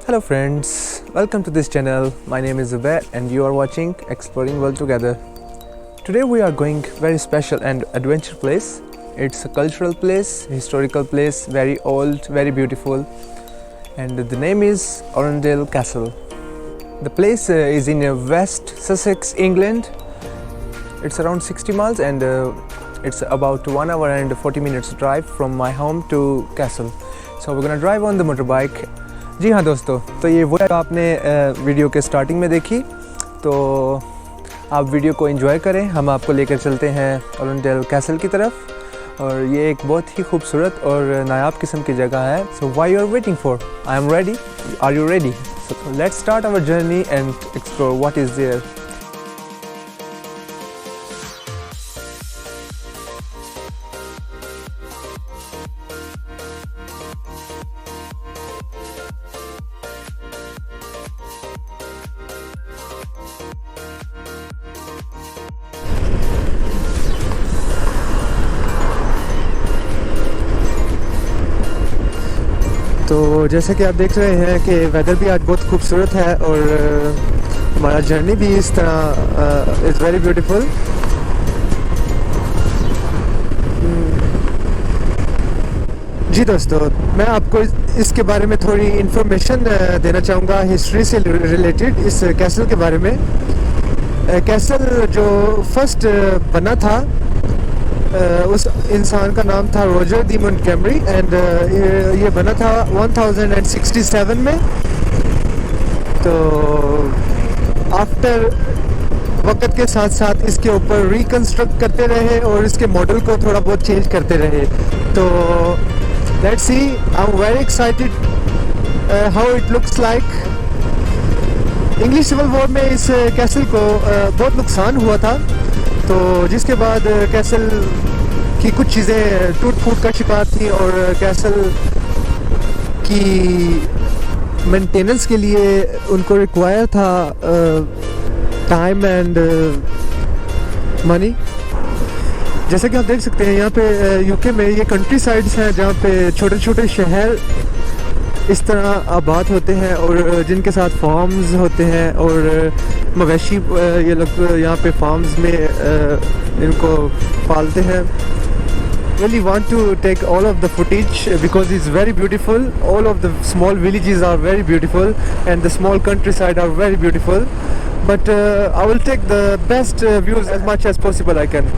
Hello friends, welcome to this channel. My name is Zubair and you are watching Exploring World Together. Today we are going very special and adventure place. It's a cultural place, historical place, very old, very beautiful, and the name is Arundel Castle. The place is in West Sussex, England. It's around 60 miles and it's about 1 hour and 40 minutes drive from my home to castle. So we're gonna drive on the motorbike. जी हाँ दोस्तों, तो ये वो आपने video के starting में देखी, तो आप वीडियो को एंजॉय करें। हम आपको लेकर चलते हैं अरुंडेल कैसल की तरफ और ये एक बहुत ही खूबसूरत और नायाब किस्म की जगह है। So why you are waiting for? I am ready. Are you ready? So let's start our journey and explore what is there. तो जैसे कि आप देख रहे हैं कि वेदर भी आज बहुत खूबसूरत है और हमारा जर्नी भी इस तरह इज़ वेरी ब्यूटीफुल। जी दोस्तों, मैं आपको इसके बारे में थोड़ी इन्फॉर्मेशन देना चाहूँगा हिस्ट्री से रिलेटेड इस कैसल के बारे में। कैसल जो फर्स्ट बना था उस इंसान का नाम था रॉजर दी मोंटगेमरी एंड ये बना था 1067 में। तो आफ्टर वक्त के साथ साथ इसके ऊपर रिकन्स्ट्रक्ट करते रहे और इसके मॉडल को थोड़ा बहुत चेंज करते रहे। तो let's see, I am very excited how it looks like. English civil war में इस कैसल को बहुत नुकसान हुआ था, तो जिसके बाद कैसल की कुछ चीज़ें टूट फूट का शिकार थी और कैसल की मेंटेनेंस के लिए उनको रिक्वायर था टाइम एंड मनी। जैसे कि आप देख सकते हैं यहाँ पे यूके में ये कंट्री साइड्स हैं जहाँ पे छोटे छोटे शहर इस तरह आबाद होते हैं और जिनके साथ फार्म्स होते हैं और मवेशी ये लोग यहाँ पे फार्म्स में इनको पालते हैं। Really want to take all of the footage because it's very beautiful. All of the small villages are very beautiful and the small countryside are very beautiful. But I will take the best views as much as possible I can.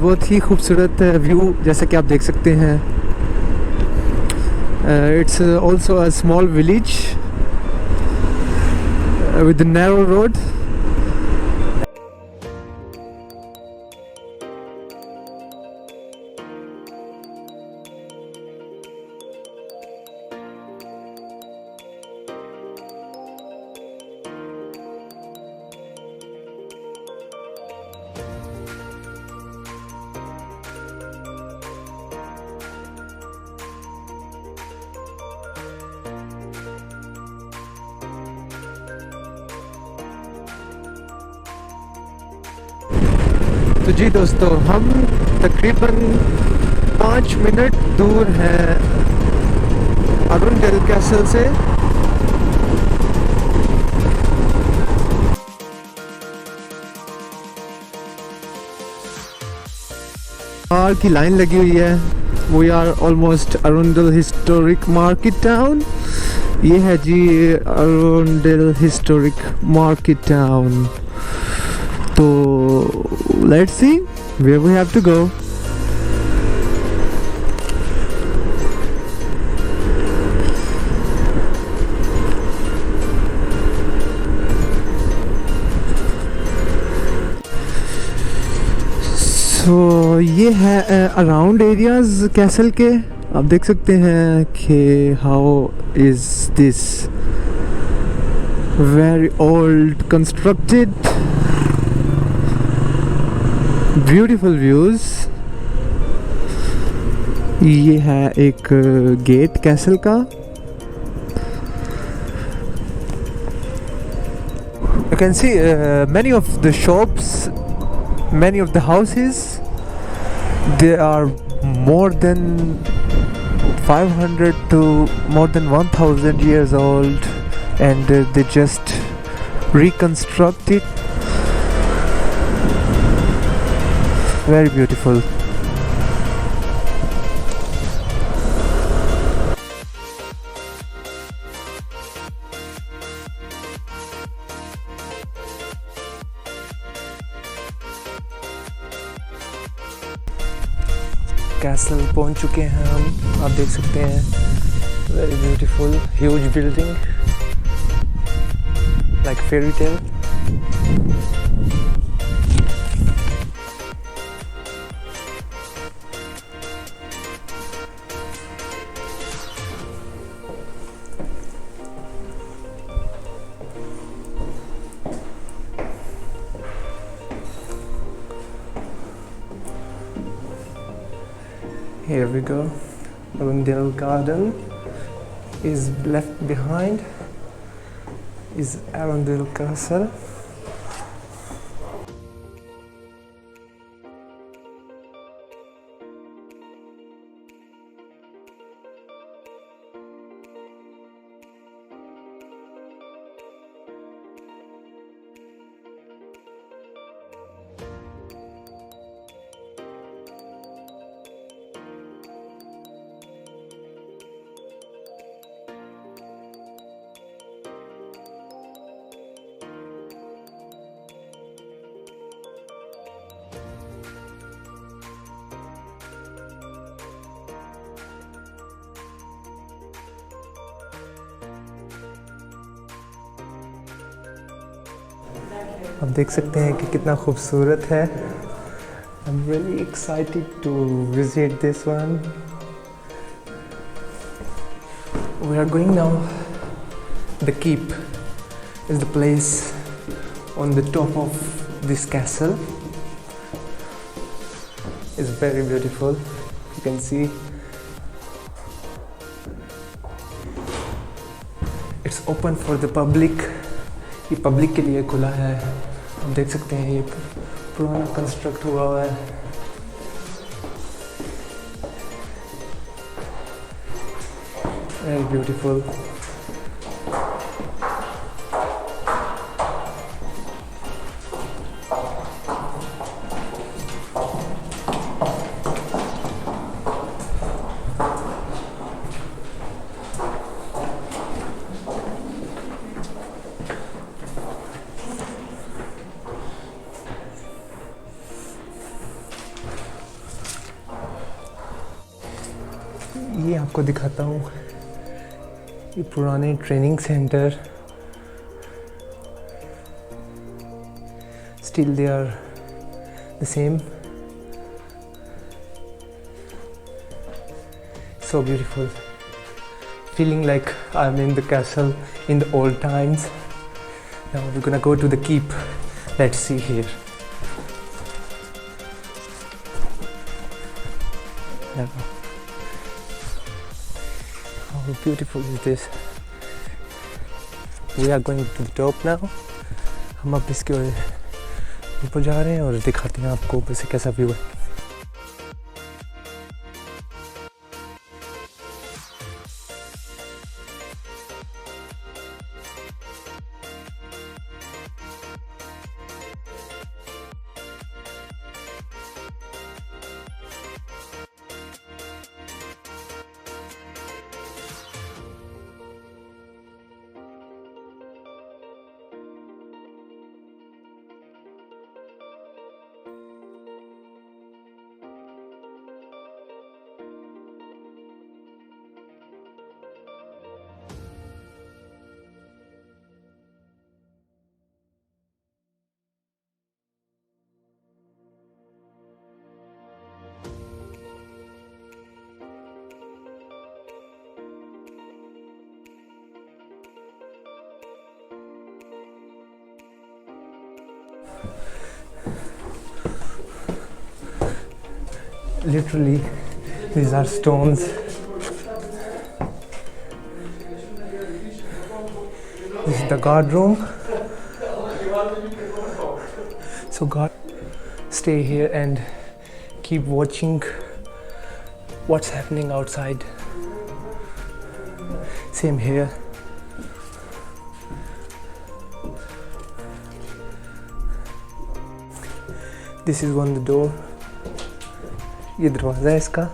बहुत ही खूबसूरत view जैसा कि आप देख सकते हैं। It's also a small village with narrow road. तो जी दोस्तों, हम तकरीबन 5 मिनट दूर हैं अरुंडेल कैसल से। कार की लाइन लगी हुई है। We are almost Arundel historic market town. ये है जी अरुंडेल हिस्टोरिक मार्केट टाउन। तो let's see where we have to go. So ये है अराउंड एरियाज कैसल के। आप देख सकते हैं कि how is this very old constructed beautiful views. ये है एक गेट कैसल का can see many of the shops, many of the houses, they are more than 500 to more than 1000 years old, and they just reconstruct it. Very beautiful. Castle पहुंच चुके हैं हम, आप देख सकते हैं. Very beautiful, huge building like fairy tale. Here we go. Arundel Garden is left behind. Is Arundel Castle. आप देख सकते हैं कि कितना खूबसूरत है. I'm really excited to visit this one. We are going now. The keep is the place on the top of this castle. It's very beautiful. You can see it's open for the public. ये public के लिए खुला है. आप देख सकते हैं ये पुराना कंस्ट्रक्ट हुआ है. Very beautiful. ये आपको दिखाता हूँ ये पुराने training centre. Still they are the same. So beautiful. Feeling like I'm in the castle in the old times. Now we're gonna go to the keep. Let's see here. Now, how beautiful is this? We are going to the top now. हम अब इसके ऊपर जा रहे हैं और दिखाते हैं आपको ऊपर से कैसा व्यू है. Literally, these are stones. This is the guard room. So God, stay here and keep watching what's happening outside. Same here. This is one the door. ये दरवाज़ा है इसका,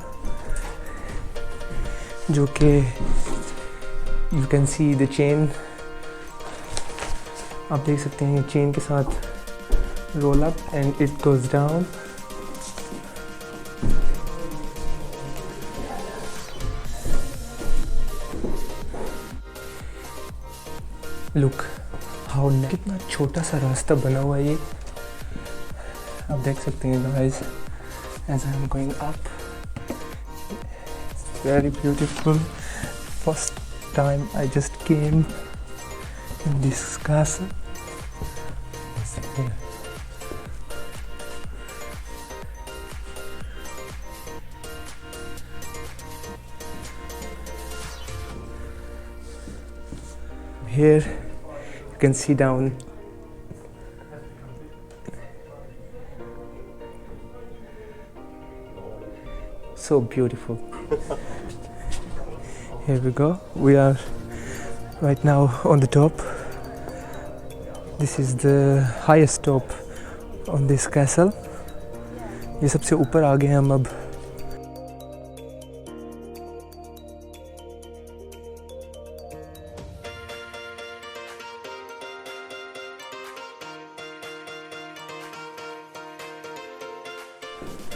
जो कि you can see the chain. आप देख सकते हैं चेन के साथ roll up and it goes down. Look how कितना छोटा सा रास्ता बना हुआ है ये. आप देख सकते हैं guys as I am going up. It's very beautiful. First time I just came in this castle. Here you can see down. So beautiful. Here we go. We are right now on the top. This is the highest top on this castle. ये सबसे ऊपर आ गए हैं हम अब.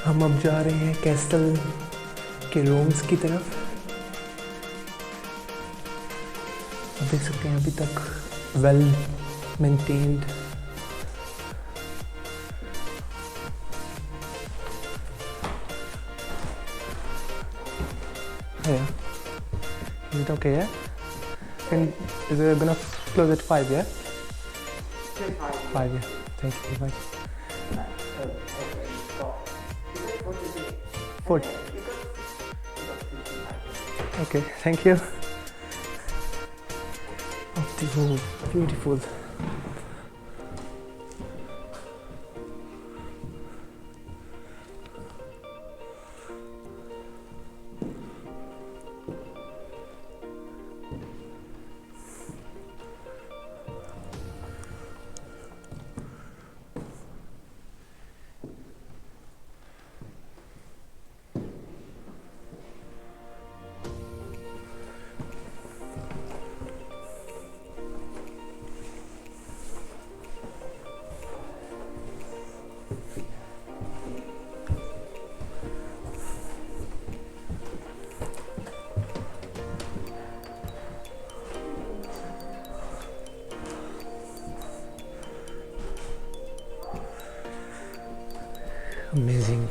हम अब जा रहे हैं कैसल के रूम्स की तरफ. आप देख सकते हैं अभी तक well maintained. Yeah. Is it okay? Yeah. Is it gonna close at 5? Yeah. 5. Yeah. Thank you very much. 40. Okay, thank you. Oh, beautiful. Amazing.